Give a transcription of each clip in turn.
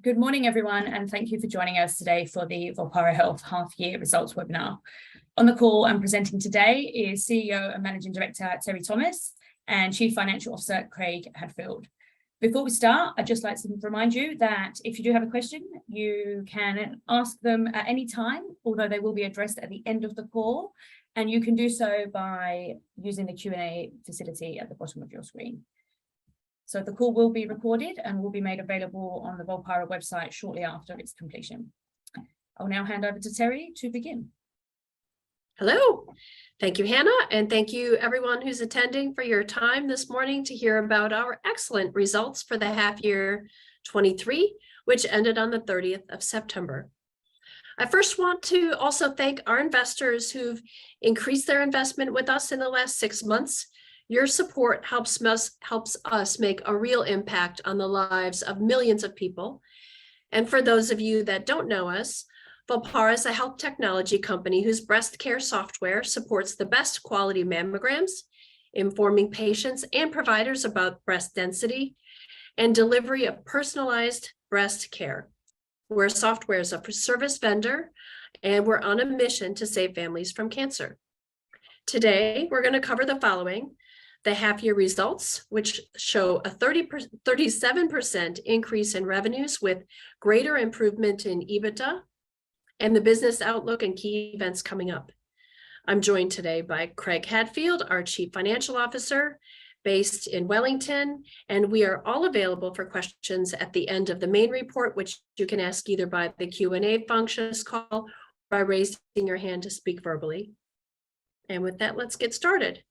Good morning, everyone, and thank you for joining us today for the Volpara Health half-year results webinar. On the call and presenting today is CEO and Managing Director Terry Thomas and Chief Financial Officer Craig Hadfield. Before we start, I'd just like to remind you that if you do have a question, you can ask them at any time, although they will be addressed at the end of the call, and you can do so by using the Q&A facility at the bottom of your screen. So the call will be recorded and will be made available on the Volpara website shortly after its completion. I'll now hand over to Terry to begin. Hello, thank you, Hannah, and thank you everyone who's attending for your time this morning to hear about our excellent results for the half year 23, which ended on the 30th of September. I first want to also thank our investors who've increased their investment with us in the last 6 months. Your support helps us make a real impact on the lives of millions of people. And for those of you that don't know us, Volpara is a health technology company whose breast care software supports the best quality mammograms, informing patients and providers about breast density and delivery of personalized breast care. We're a software as a service vendor, and we're on a mission to save families from cancer. Today, we're going to cover the following: the half-year results, which show a 37% increase in revenues with greater improvement in EBITDA, and the business outlook and key events coming up. I'm joined today by Craig Hadfield, our Chief Financial Officer, based in Wellington, and we are all available for questions at the end of the main report, which you can ask either by the Q&A function call or by raising your hand to speak verbally. And with that, let's get started.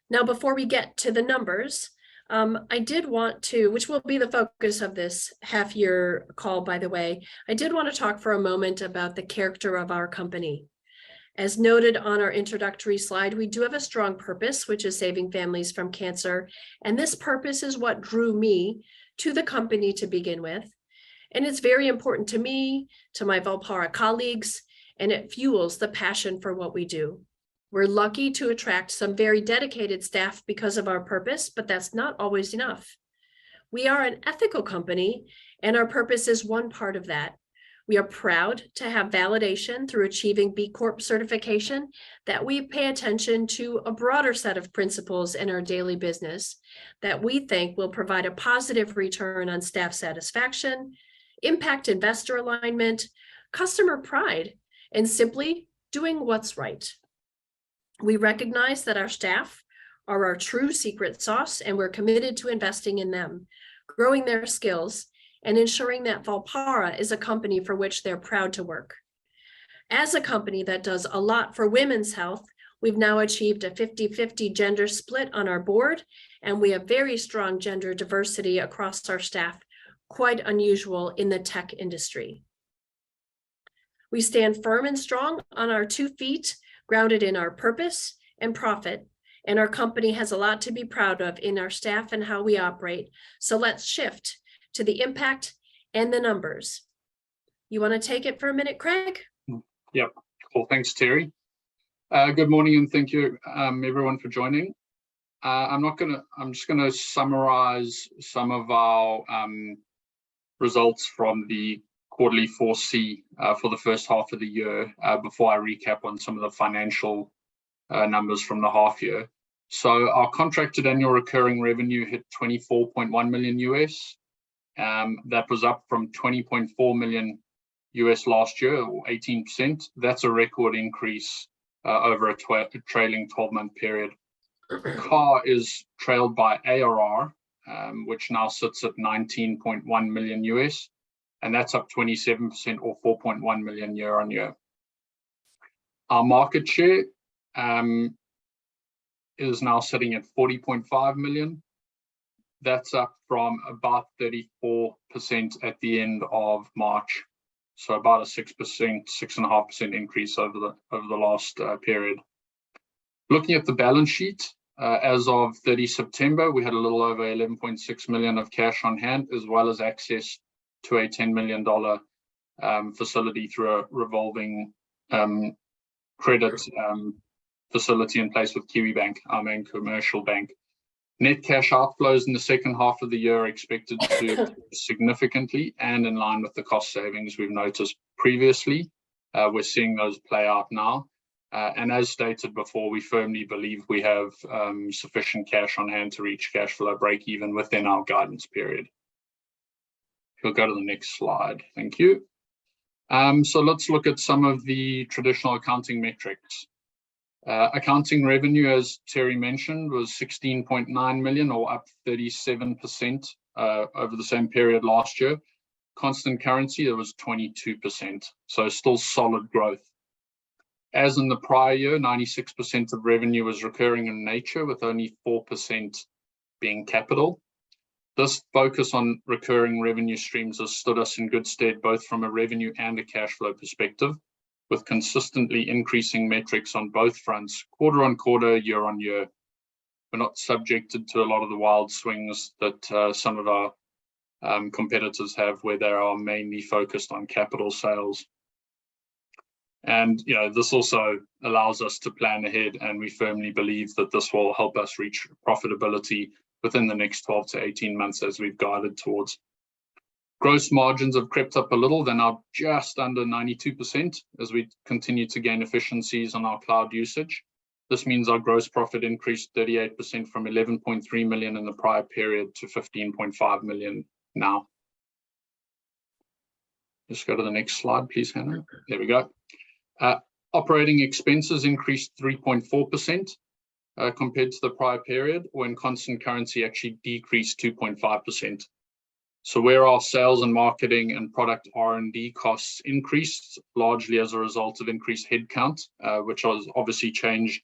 Now, before we get to the numbers, I did want to, which will be the focus of this half-year call, by the way, I did want to talk for a moment about the character of our company. As noted on our introductory slide, we do have a strong purpose, which is saving families from cancer. And this purpose is what drew me to the company to begin with. And it's very important to me, to my Volpara colleagues, and it fuels the passion for what we do. We're lucky to attract some very dedicated staff because of our purpose, but that's not always enough. We are an ethical company, and our purpose is one part of that. We are proud to have validation through achieving B Corp certification that we pay attention to a broader set of principles in our daily business that we think will provide a positive return on staff satisfaction, impact investor alignment, customer pride, and simply doing what's right. We recognize that our staff are our true secret sauce, and we're committed to investing in them, growing their skills, and ensuring that Volpara is a company for which they're proud to work. As a company that does a lot for women's health, we've now achieved a 50-50 gender split on our board, and we have very strong gender diversity across our staff, quite unusual in the tech industry. We stand firm and strong on our 2 feet, grounded in our purpose and profit, and our company has a lot to be proud of in our staff and how we operate. So let's shift to the impact and the numbers. You want to take it for a minute, Craig? Yep, cool. Thanks, Terry. Good morning, and thank you, everyone, for joining. I'm just gonna summarize some of our results from the quarterly 4C for the first half of the year before I recap on some of the financial numbers from the half year. So our contracted annual recurring revenue hit $24.1 million US. That was up from $20.4 million US last year, or 18%. That's a record increase over a trailing 12-month period. CAR is trailed by ARR, which now sits at $19.1 million US. And that's up 27% or 4.1 million year on year. Our market share is now sitting at 40.5 million. That's up from about 34% at the end of March. So about a 6.5% increase over the last period. Looking at the balance sheet, as of 30 September, we had a little over 11.6 million of cash on hand, as well as access to a $10 million facility through a revolving credit facility in place with Kiwi Bank, our main commercial bank. Net cash outflows in the second half of the year are expected to significantly and in line with the cost savings we've noticed previously. We're seeing those play out now. And as stated before, we firmly believe we have sufficient cash on hand to reach cash flow break even within our guidance period. If you'll go to the next slide, thank you. So let's look at some of the traditional accounting metrics. Accounting revenue, as Terry mentioned, was 16.9 million, or up 37% over the same period last year. Constant currency, there was 22%, so still solid growth. As in the prior year, 96% of revenue was recurring in nature, with only 4% being capital. This focus on recurring revenue streams has stood us in good stead, both from a revenue and a cash flow perspective, with consistently increasing metrics on both fronts, quarter on quarter, year on year. We're not subjected to a lot of the wild swings that some of our competitors have, where they are mainly focused on capital sales. And this also allows us to plan ahead, and we firmly believe that this will help us reach profitability within the next 12 to 18 months as we've guided towards. Gross margins have crept up a little. They're now just under 92% as we continue to gain efficiencies on our cloud usage. This means our gross profit increased 38% from 11.3 million in the prior period to 15.5 million now. Just go to the next slide, please, Hannah. There we go. Operating expenses increased 3.4% compared to the prior period, when constant currency actually decreased 2.5%. So where our sales and marketing and product R&D costs increased, largely as a result of increased headcount, which was obviously changed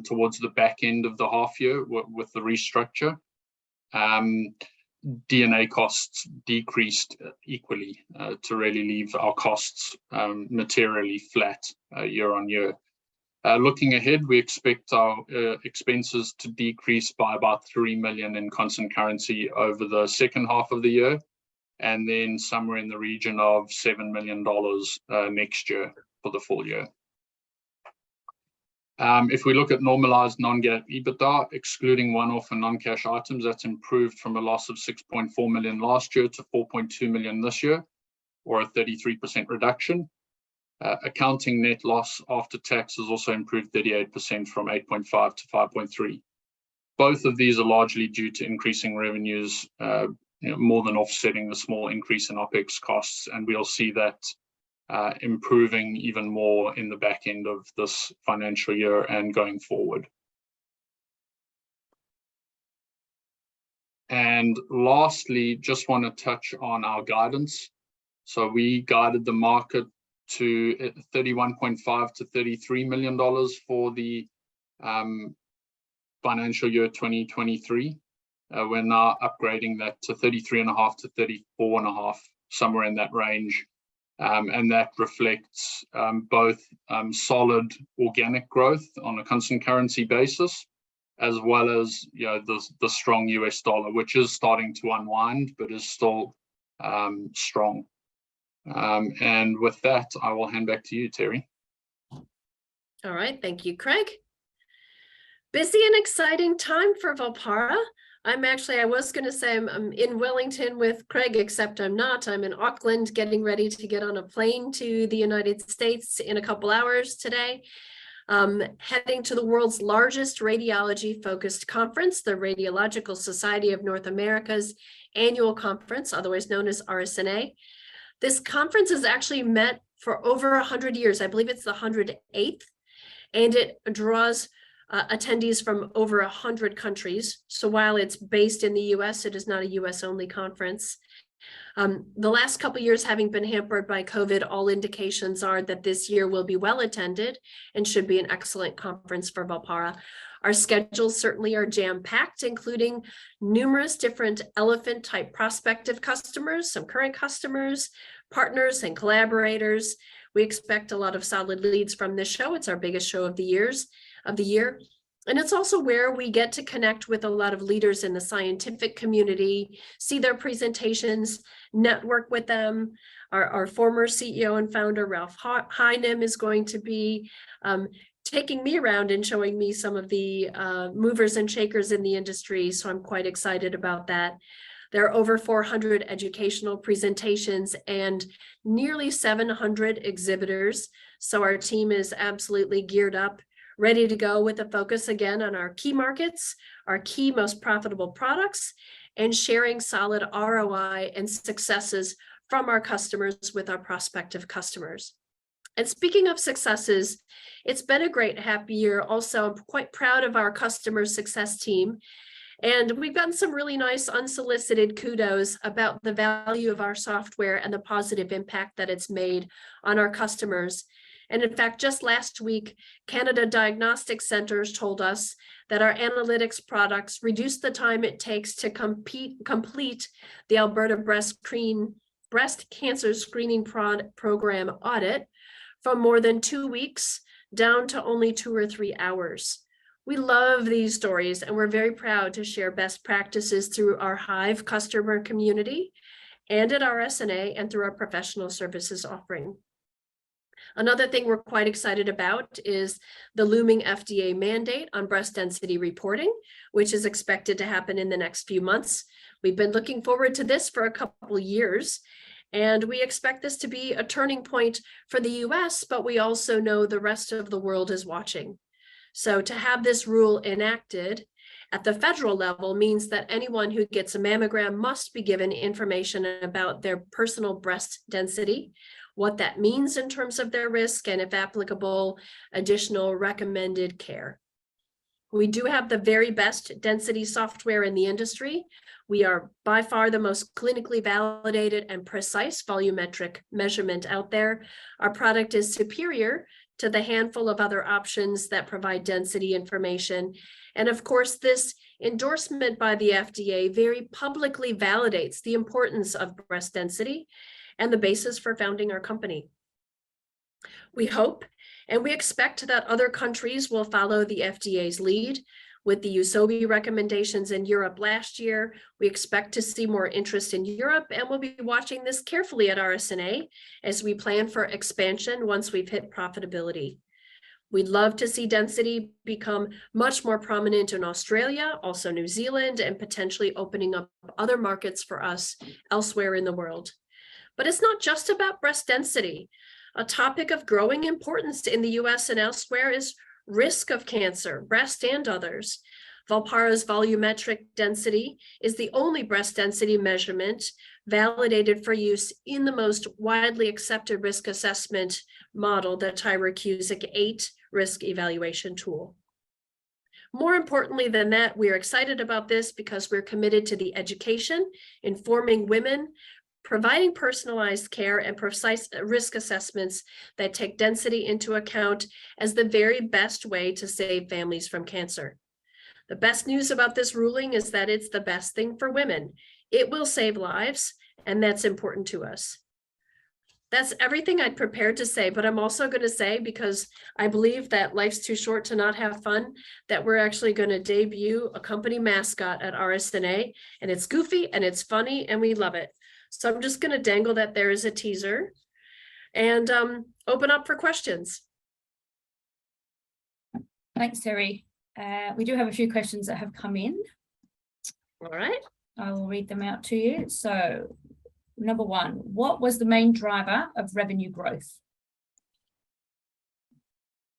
towards the back end of the half year with the restructure. D&A costs decreased equally to really leave our costs materially flat year on year. Looking ahead, we expect our expenses to decrease by about 3 million in constant currency over the second half of the year, and then somewhere in the region of $7 million next year for the full year. If we look at normalized non-GAAP EBITDA, excluding one-off and non-cash items, that's improved from a loss of 6.4 million last year to 4.2 million this year, or a 33% reduction. Accounting net loss after tax has also improved 38% from 8.5 to 5.3. Both of these are largely due to increasing revenues, more than offsetting the small increase in OPEX costs, and we'll see that improving even more in the back end of this financial year and going forward. And lastly, just want to touch on our guidance. So we guided the market to $31.5 to $33 million for the financial year 2023. We're now upgrading that to 33.5 to 34.5, somewhere in that range. And that reflects both solid organic growth on a constant currency basis, as well as the strong US dollar, which is starting to unwind, but is still strong. And with that, I will hand back to you, Terry. All right, thank you, Craig. Busy and exciting time for Volpara. I was going to say I'm in Wellington with Craig, except I'm not. I'm in Auckland, getting ready to get on a plane to the United States in a couple hours today. Heading to the world's largest radiology-focused conference, the Radiological Society of North America's annual conference, otherwise known as RSNA. This conference has actually met for over 100 years. I believe it's the 108th, and it draws attendees from over 100 countries. So while it's based in the US, it is not a US only conference. The last couple of years having been hampered by COVID, all indications are that this year will be well attended and should be an excellent conference for Volpara. Our schedules certainly are jam-packed, including numerous different elephant type prospective customers, some current customers, partners, and collaborators. We expect a lot of solid leads from this show. It's our biggest show of the year. And it's also where we get to connect with a lot of leaders in the scientific community, see their presentations, network with them. Our former CEO and founder, Ralph Heinem, is going to be taking me around and showing me some of the movers and shakers in the industry. So I'm quite excited about that. There are over 400 educational presentations and nearly 700 exhibitors. So our team is absolutely geared up, ready to go with a focus again on our key markets, our key most profitable products, and sharing solid ROI and successes from our customers with our prospective customers. And speaking of successes, it's been a great happy year. Also, I'm quite proud of our customer success team. And we've gotten some really nice unsolicited kudos about the value of our software and the positive impact that it's made on our customers. And in fact, just last week, Canada Diagnostic Centres told us that our analytics products reduce the time it takes to complete the Alberta breast cancer screening program audit from more than 2 weeks down to only 2 or 3 hours. We love these stories, and we're very proud to share best practices through our Hive customer community and at RSNA and through our professional services offering. Another thing we're quite excited about is the looming FDA mandate on breast density reporting, which is expected to happen in the next few months. We've been looking forward to this for a couple of years, and we expect this to be a turning point for the US, but we also know the rest of the world is watching. So to have this rule enacted at the federal level means that anyone who gets a mammogram must be given information about their personal breast density, what that means in terms of their risk, and if applicable, additional recommended care. We do have the very best density software in the industry. We are by far the most clinically validated and precise volumetric measurement out there. Our product is superior to the handful of other options that provide density information. And of course, this endorsement by the FDA very publicly validates the importance of breast density and the basis for founding our company. We hope and we expect that other countries will follow the FDA's lead. With the USOBI recommendations in Europe last year, we expect to see more interest in Europe, and we'll be watching this carefully at RSNA as we plan for expansion once we've hit profitability. We'd love to see density become much more prominent in Australia, also New Zealand, and potentially opening up other markets for us elsewhere in the world. But it's not just about breast density. A topic of growing importance in the US and elsewhere is risk of cancer, breast and others. Volpara's volumetric density is the only breast density measurement validated for use in the most widely accepted risk assessment model, the Tyrer-Cuzick 8 risk evaluation tool. More importantly than that, we are excited about this because we're committed to the education, informing women, providing personalized care and precise risk assessments that take density into account as the very best way to save families from cancer. The best news about this ruling is that it's the best thing for women. It will save lives, and that's important to us. That's everything I'd prepared to say, but I'm also going to say, because I believe that life's too short to not have fun, that we're actually going to debut a company mascot at RSNA, and it's goofy and it's funny and we love it. So I'm just going to dangle that there is a teaser and open up for questions. Thanks, Terry. We do have a few questions that have come in. All right. I will read them out to you. So, number one, what was the main driver of revenue growth?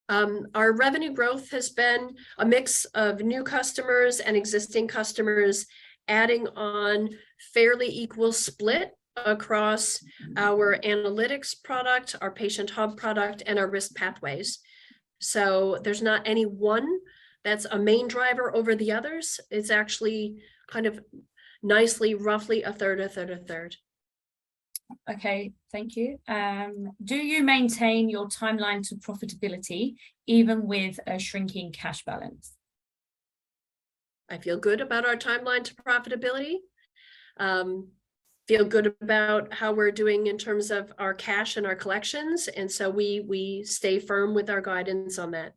Our revenue growth has been a mix of new customers and existing customers adding on fairly equal split across our analytics product, our patient hub product, and our risk pathways. So there's not any one that's a main driver over the others. It's actually kind of nicely, roughly a third, a third, a third. Okay, thank you. Do you maintain your timeline to profitability even with a shrinking cash balance? I feel good about our timeline to profitability. Feel good about how we're doing in terms of our cash and our collections. And so we stay firm with our guidance on that.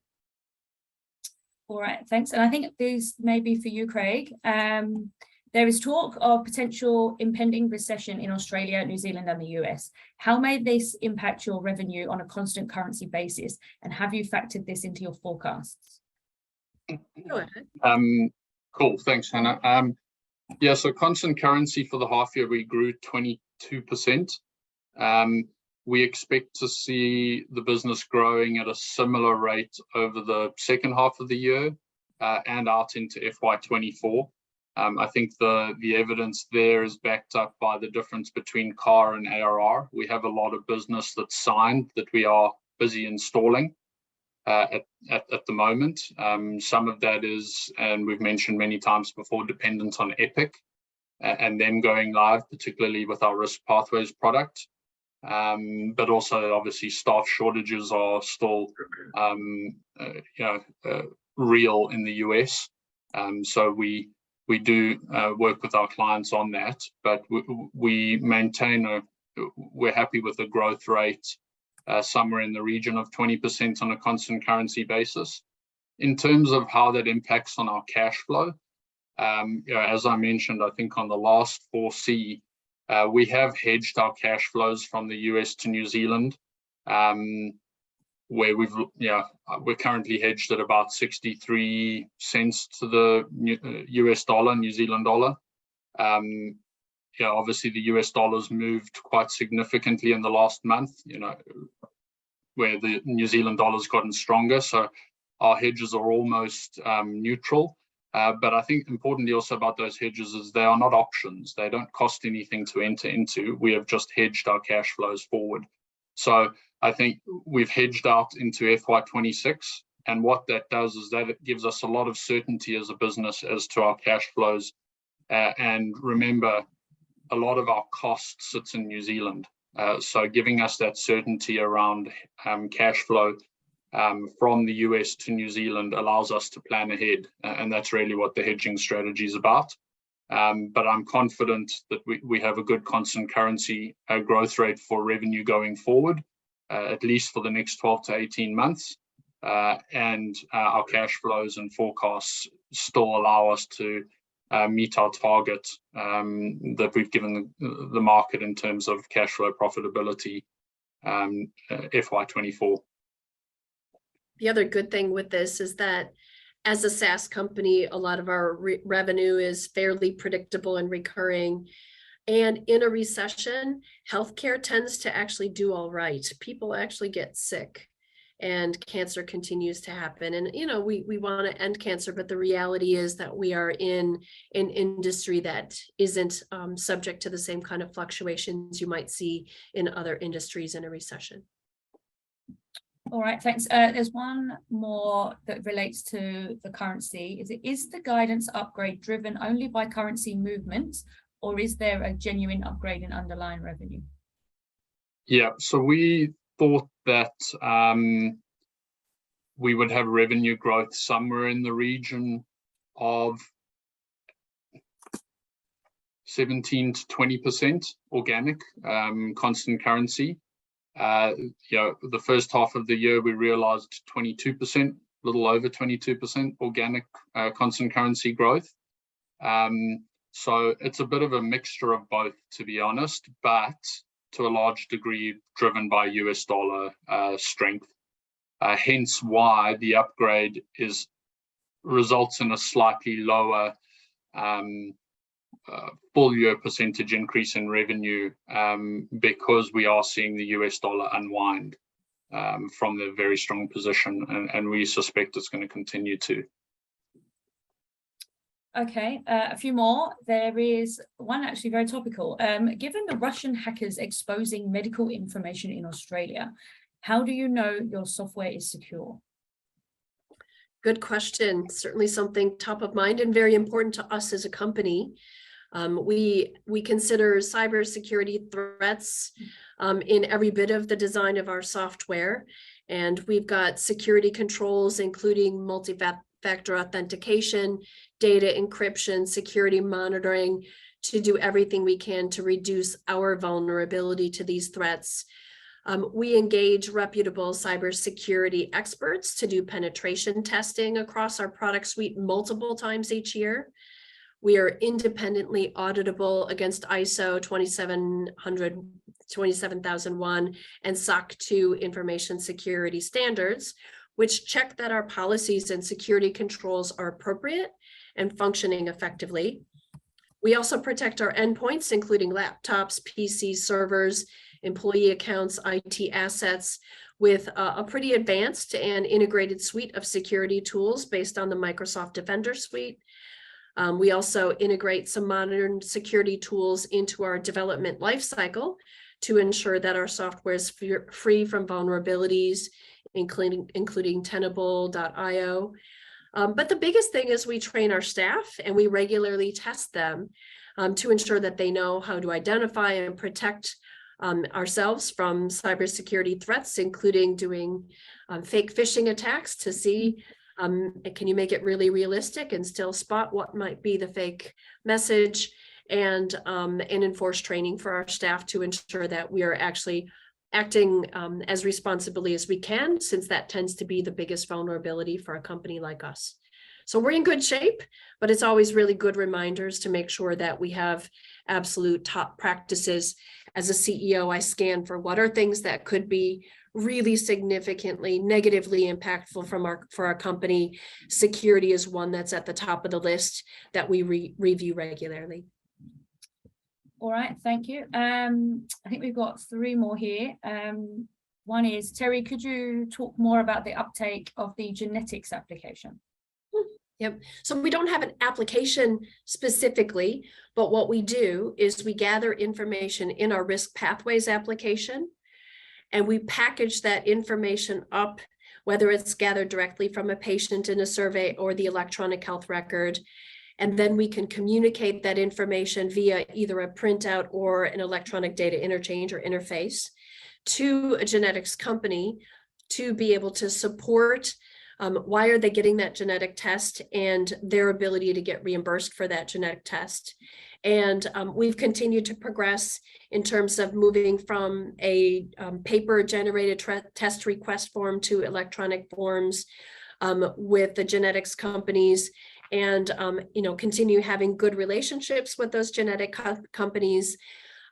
All right, thanks. And I think these may be for you, Craig. There is talk of potential impending recession in Australia, New Zealand, and the US. How may this impact your revenue on a constant currency basis? And have you factored this into your forecasts? Go ahead. Cool, thanks, Hannah. Yeah, so constant currency for the half year, we grew 22%. We expect to see the business growing at a similar rate over the second half of the year and out into FY24. I think the evidence there is backed up by the difference between CAR and ARR. We have a lot of business that's signed that we are busy installing at the moment. Some of that is, and we've mentioned many times before, dependent on Epic and them going live, particularly with our Risk Pathways product. But also, obviously, staff shortages are still, real in the US. So we do work with our clients on that, but we maintain we're happy with the growth rate somewhere in the region of 20% on a constant currency basis. In terms of how that impacts on our cash flow, as I mentioned, I think on the last 4C, we have hedged our cash flows from the US to New Zealand, where we're currently hedged at about 63 cents to the US dollar, New Zealand dollar. Obviously the US dollar's moved quite significantly in the last month, where the New Zealand dollar's gotten stronger. So our hedges are almost neutral. But I think importantly also about those hedges is they are not options. They don't cost anything to enter into. We have just hedged our cash flows forward. So I think we've hedged out into FY26. And what that does is that it gives us a lot of certainty as a business as to our cash flows. And remember, a lot of our cost sits in New Zealand. So giving us that certainty around cash flow from the US to New Zealand allows us to plan ahead, and that's really what the hedging strategy is about. But I'm confident that we have a good constant currency growth rate for revenue going forward, at least for the next 12 to 18 months. And our cash flows and forecasts still allow us to meet our target that we've given the market in terms of cash flow profitability, FY24. The other good thing with this is that as a SaaS company, a lot of our revenue is fairly predictable and recurring. And in a recession, healthcare tends to actually do all right. People actually get sick and cancer continues to happen. And, we want to end cancer, but the reality is that we are in an industry that isn't subject to the same kind of fluctuations you might see in other industries in a recession. All right, thanks. There's one more that relates to the currency. Is the guidance upgrade driven only by currency movements, or is there a genuine upgrade in underlying revenue? Yeah, so we thought that we would have revenue growth somewhere in the region of 17 to 20% organic, constant currency. The first half of the year, we realized 22%, a little over 22% organic constant currency growth. So it's a bit of a mixture of both, to be honest, but to a large degree driven by US dollar strength. Hence why the upgrade results in a slightly lower full year percentage increase in revenue because we are seeing the US dollar unwind from the very strong position, and we suspect it's going to continue to. Okay, a few more. There is one actually very topical. Given the Russian hackers exposing medical information in Australia, how do you know your software is secure? Good question. Certainly something top of mind and very important to us as a company. We consider cybersecurity threats in every bit of the design of our software. And we've got security controls, including multi-factor authentication, data encryption, security monitoring, to do everything we can to reduce our vulnerability to these threats. We engage reputable cybersecurity experts to do penetration testing across our product suite multiple times each year. We are independently auditable against ISO 27001 and SOC 2 information security standards, which check that our policies and security controls are appropriate and functioning effectively. We also protect our endpoints, including laptops, PCs, servers, employee accounts, IT assets, with a pretty advanced and integrated suite of security tools based on the Microsoft Defender suite. We also integrate some modern security tools into our development lifecycle to ensure that our software is free from vulnerabilities, including Tenable.io. But the biggest thing is we train our staff and we regularly test them to ensure that they know how to identify and protect ourselves from cybersecurity threats, including doing fake phishing attacks to see, can you make it really realistic and still spot what might be the fake message, and enforce training for our staff to ensure that we are actually acting as responsibly as we can, since that tends to be the biggest vulnerability for a company like us. So we're in good shape, but it's always really good reminders to make sure that we have absolute top practices. As a CEO, I scan for what are things that could be really significantly negatively impactful for our company. Security is one that's at the top of the list that we review regularly. All right, thank you. I think we've got 3 more here. One is, Terry, could you talk more about the uptake of the genetics application? Yep. So we don't have an application specifically, but what we do is we gather information in our risk pathways application, and we package that information up, whether it's gathered directly from a patient in a survey or the electronic health record. And then we can communicate that information via either a printout or an electronic data interchange or interface to a genetics company to be able to support why are they getting that genetic test and their ability to get reimbursed for that genetic test. And we've continued to progress in terms of moving from a paper-generated test request form to electronic forms with the genetics companies, and continue having good relationships with those genetic companies.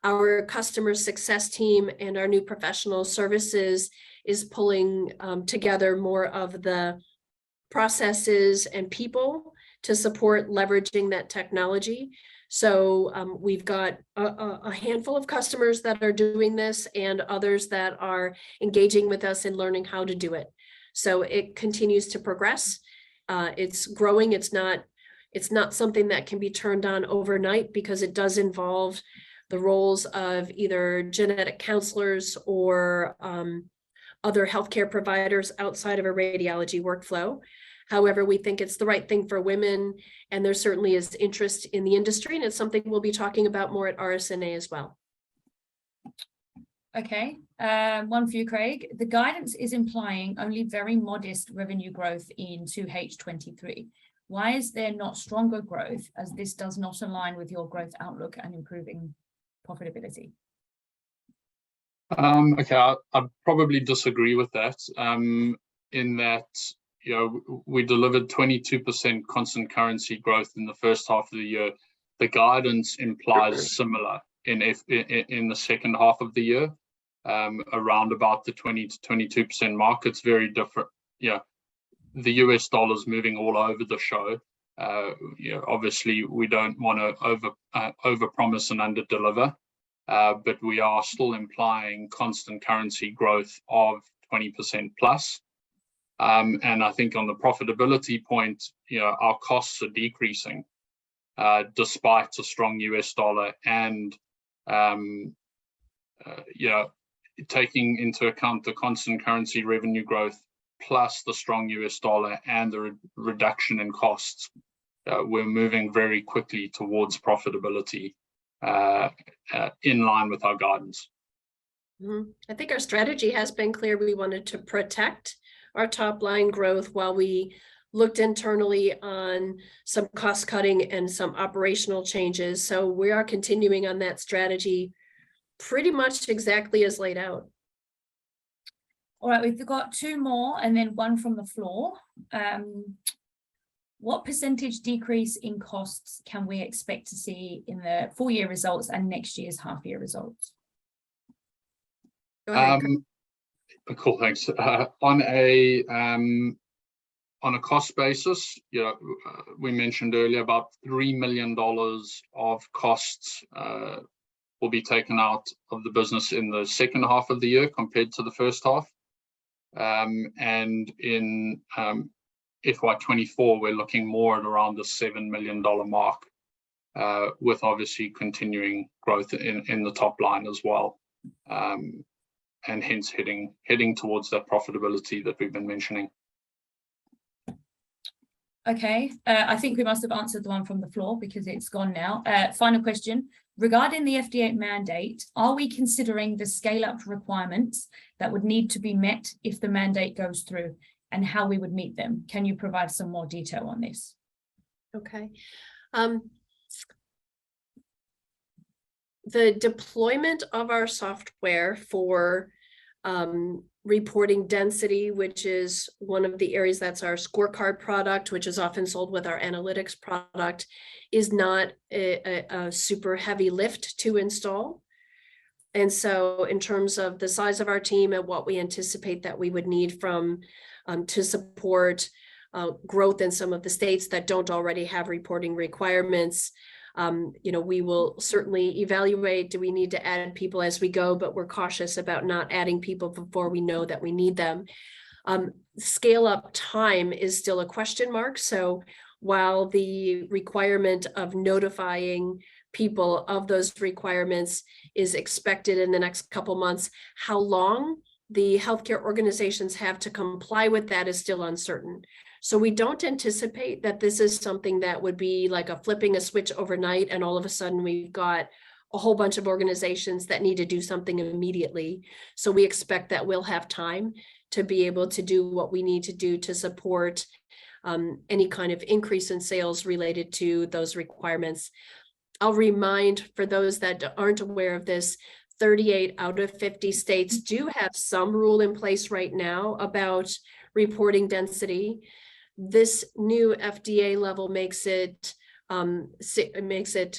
Our customer success team and our new professional services is pulling together more of the processes and people to support leveraging that technology. So we've got a handful of customers that are doing this and others that are engaging with us and learning how to do it. So it continues to progress. It's growing. It's not something that can be turned on overnight, because it does involve the roles of either genetic counselors or other healthcare providers outside of a radiology workflow. However, we think it's the right thing for women, and there certainly is interest in the industry, and it's something we'll be talking about more at RSNA as well. Okay, one for you, Craig. The guidance is implying only very modest revenue growth in 2H23. Why is there not stronger growth, as this does not align with your growth outlook and improving profitability? Okay, I probably disagree with that, in that, we delivered 22% constant currency growth in the first half of the year. The guidance implies similar in the second half of the year, around about the 20 to 22% mark. It's very different. The US dollar's moving all over the show. Obviously we don't want to over promise and under deliver, but we are still implying constant currency growth of 20% plus. And I think on the profitability point, our costs are decreasing despite a strong US dollar, and taking into account the constant currency revenue growth plus the strong US dollar and the reduction in costs, we're moving very quickly towards profitability in line with our guidance. I think our strategy has been clear. We wanted to protect our top line growth while we looked internally on some cost cutting and some operational changes. So we are continuing on that strategy pretty much exactly as laid out. All right, we've got 2 more and then one from the floor. What percentage decrease in costs can we expect to see in the full year results and next year's half year results? Go ahead. Cool, thanks. On a cost basis, we mentioned earlier about $3 million of costs will be taken out of the business in the second half of the year compared to the first half. And in FY24, we're looking more at around the $7 million mark, with obviously continuing growth in the top line as well, and hence heading towards that profitability that we've been mentioning. Okay, I think we must have answered the one from the floor because it's gone now. Final question. Regarding the FDA mandate, are we considering the scale-up requirements that would need to be met if the mandate goes through, and how we would meet them? Can you provide some more detail on this? Okay. The deployment of our software for reporting density, which is one of the areas that's our scorecard product, which is often sold with our analytics product, is not a super heavy lift to install. And so in terms of the size of our team and what we anticipate that we would need from to support growth in some of the states that don't already have reporting requirements, we will certainly evaluate, do we need to add people as we go, but we're cautious about not adding people before we know that we need them. Scale up time is still a question mark. So while the requirement of notifying people of those requirements is expected in the next couple months, how long the healthcare organizations have to comply with that is still uncertain. So we don't anticipate that this is something that would be like a flipping a switch overnight and all of a sudden we've got a whole bunch of organizations that need to do something immediately. So we expect that we'll have time to be able to do what we need to do to support any kind of increase in sales related to those requirements. I'll remind, for those that aren't aware of this, 38 out of 50 states do have some rule in place right now about reporting density. This new FDA level makes it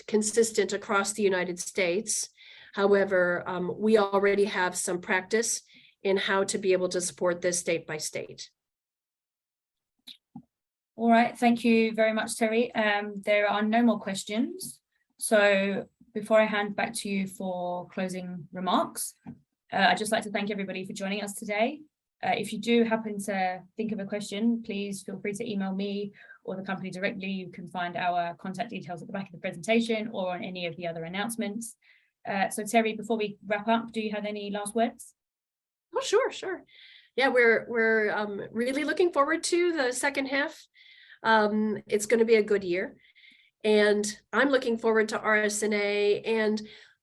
consistent across the United States. However, we already have some practice in how to be able to support this state by state. All right, thank you very much, Terry. There are no more questions. So before I hand back to you for closing remarks, I'd just like to thank everybody for joining us today. If you do happen to think of a question, please feel free to email me or the company directly. You can find our contact details at the back of the presentation or on any of the other announcements. So Terry, before we wrap up, do you have any last words? Oh, sure. Yeah, we're really looking forward to the second half. It's going to be a good year. And I'm looking forward to RSNA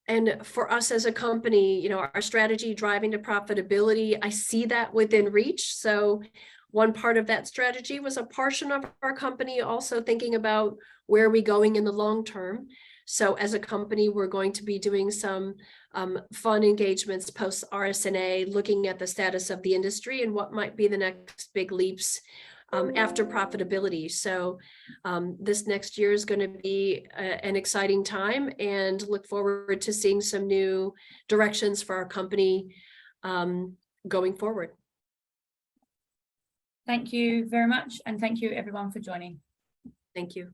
and for us as a company, our strategy driving to profitability, I see that within reach. So one part of that strategy was a portion of our company also thinking about where are we going in the long term. So as a company, we're going to be doing some fun engagements post RSNA, looking at the status of the industry and what might be the next big leaps after profitability. So this next year is going to be an exciting time, and look forward to seeing some new directions for our company going forward. Thank you very much. And thank you everyone for joining. Thank you.